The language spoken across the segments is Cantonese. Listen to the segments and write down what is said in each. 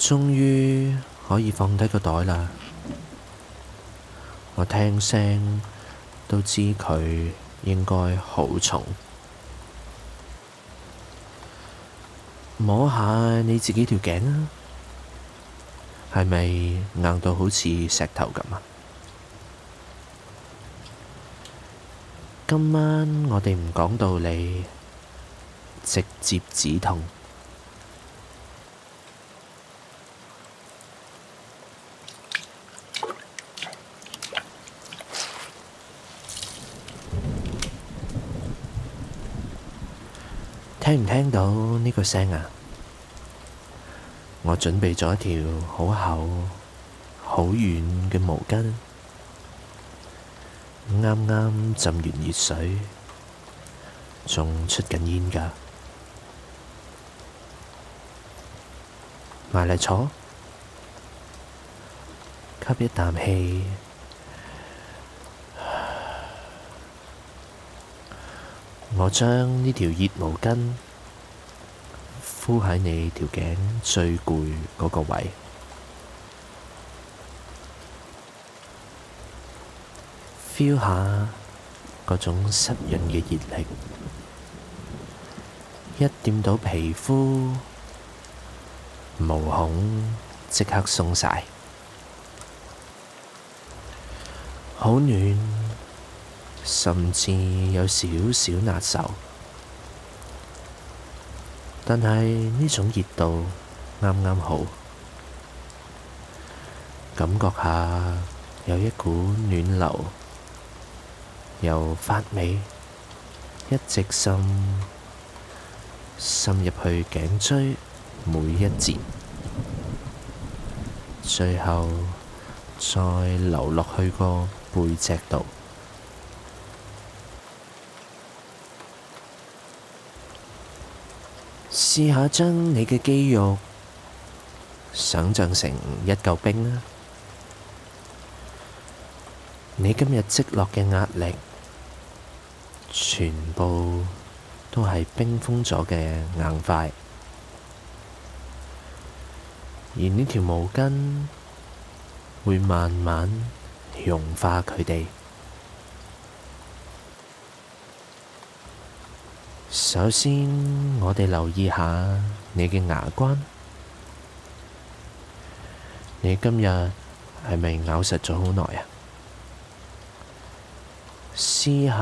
終於可以放低個袋啦。我聽聲都知佢應該好重。摸下你自己條頸啊，係咪硬到好似石頭咁啊？今晚我哋唔講道理，直接止痛。聽唔聽到呢個聲啊？我準備咗一條好厚、好軟嘅毛巾，啱啱浸完熱水，仲出緊煙㗎。埋嚟坐，吸一啖氣。我將呢條熱毛巾敷喺你條頸最攰嗰個位，feel 下嗰種濕潤嘅熱力，一掂到皮膚，毛孔即刻鬆晒，好暖，甚至有少少辣手。但係呢種熱度啱啱好，感覺下有一股暖流由髮尾一直滲入去頸椎每一節，最後再流落去個背脊度。試下將你嘅肌肉想像成一嚿冰啊！你今日積落嘅壓力，全部都係冰封咗嘅硬塊，而呢條毛巾會慢慢融化佢哋。首先，我哋留意下你嘅牙關，你今日係咪咬實咗好耐啊？試下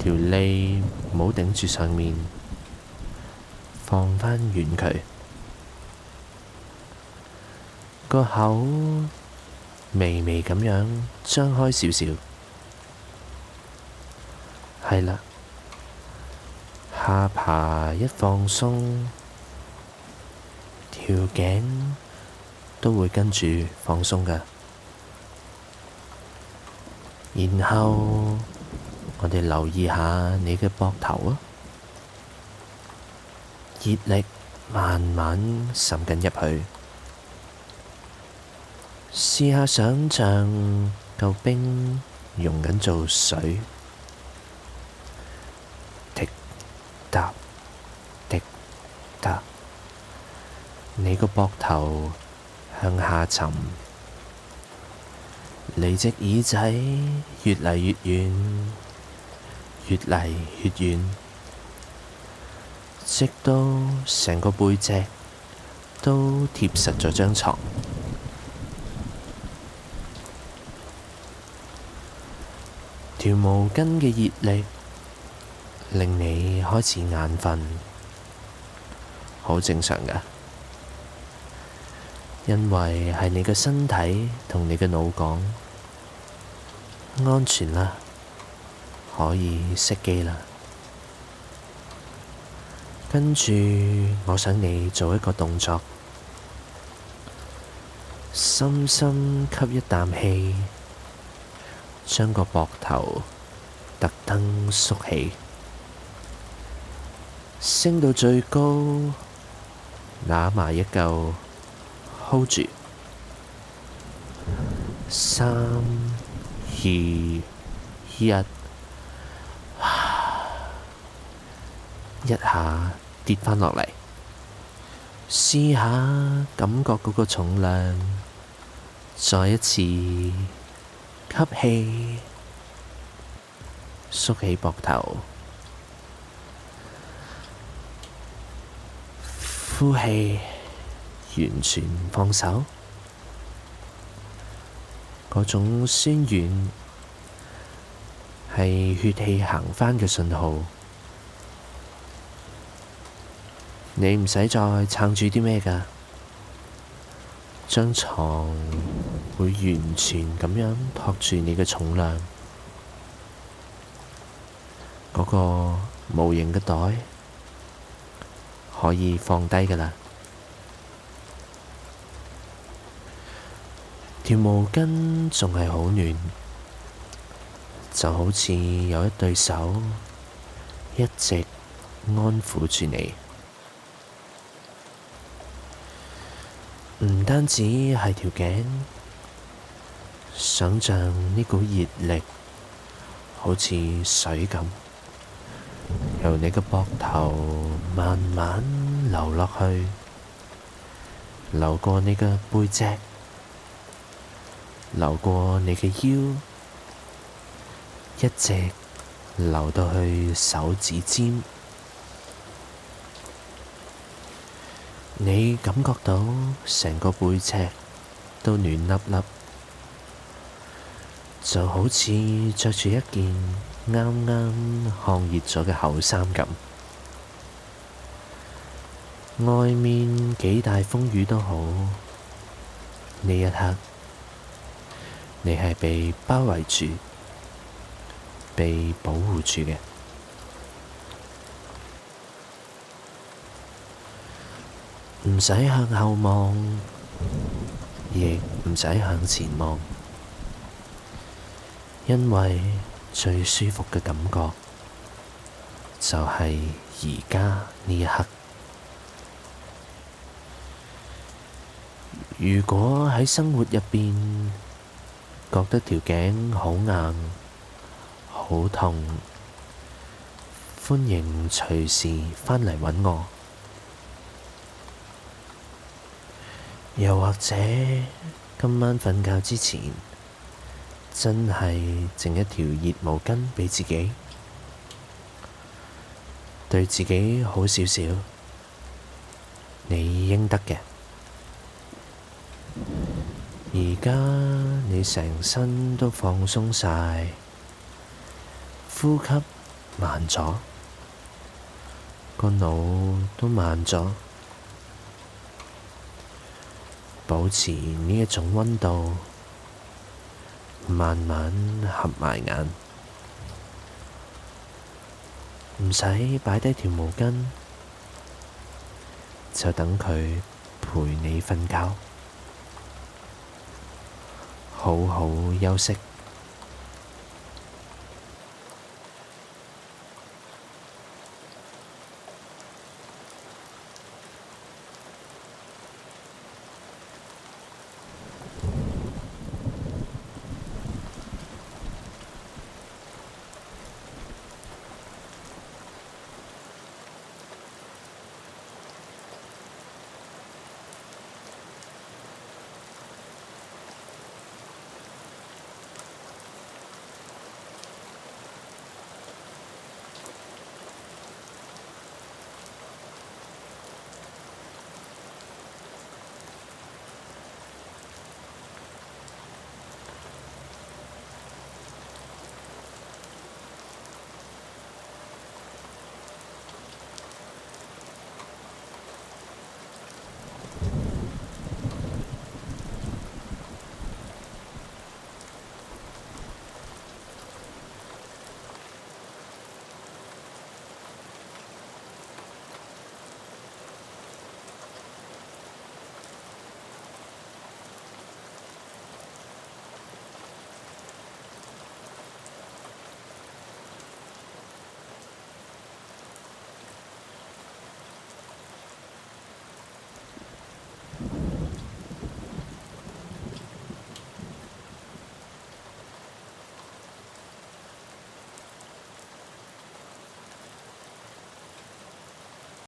條脷唔好頂住上面，放返軟佢。個口微微咁樣張開少少，係啦。下巴一放鬆，條頸都會跟住放鬆㗎。然後我哋留意下你嘅膊頭啊，熱力慢慢滲緊入去。試下想像嚿冰溶緊做水。嗒滴嗒，你個膊頭向下沉，你隻耳仔越嚟越遠，越嚟越遠，直到成個背脊都貼實咗張床。條毛巾嘅熱力令你開始眼瞓，好正常㗎，因為係你嘅身體同你嘅腦講安全啦，可以熄機啦。跟住，我想你做一個動作，深深吸一啖氣，將個膊頭特登縮起。升到最高，揦埋一嚿 hold 住。3、2、1，一下跌返落嚟，試下感覺嗰個重量，再一次吸氣，縮起膊頭，呼氣，完全放手。嗰種酸軟係血氣行返嘅信號。你唔使再撐住啲咩㗎，張床會完全咁樣托住你嘅重量。嗰個無形嘅袋可以放低㗎喇。條毛巾仲係好暖，就好似有一對手一直安撫住你。唔單止係條頸，想像呢股熱力好似水咁，由你嘅膊頭慢慢流落去，流過你嘅背脊，流過你嘅腰，一直流到去手指尖。你感覺到成個背脊都暖粒粒，就好似着住一件啱啱烘熱咗嘅厚衫咁。外面幾大風雨都好，呢一刻你係被包圍住、被保護住嘅。唔使向後望，亦唔使向前望，因為最舒服嘅感覺就係而家呢一刻。如果喺生活入邊覺得條頸好硬、好痛，歡迎隨時返嚟搵我。又或者今晚瞓覺之前，真係整一條熱毛巾畀自己，對自己好少少，你應得嘅。而家你成身都放鬆晒，呼吸慢咗，個腦都慢咗。保持呢一種溫度，慢慢合埋眼，唔使擺低條毛巾，就等佢陪你瞓覺，好好休息。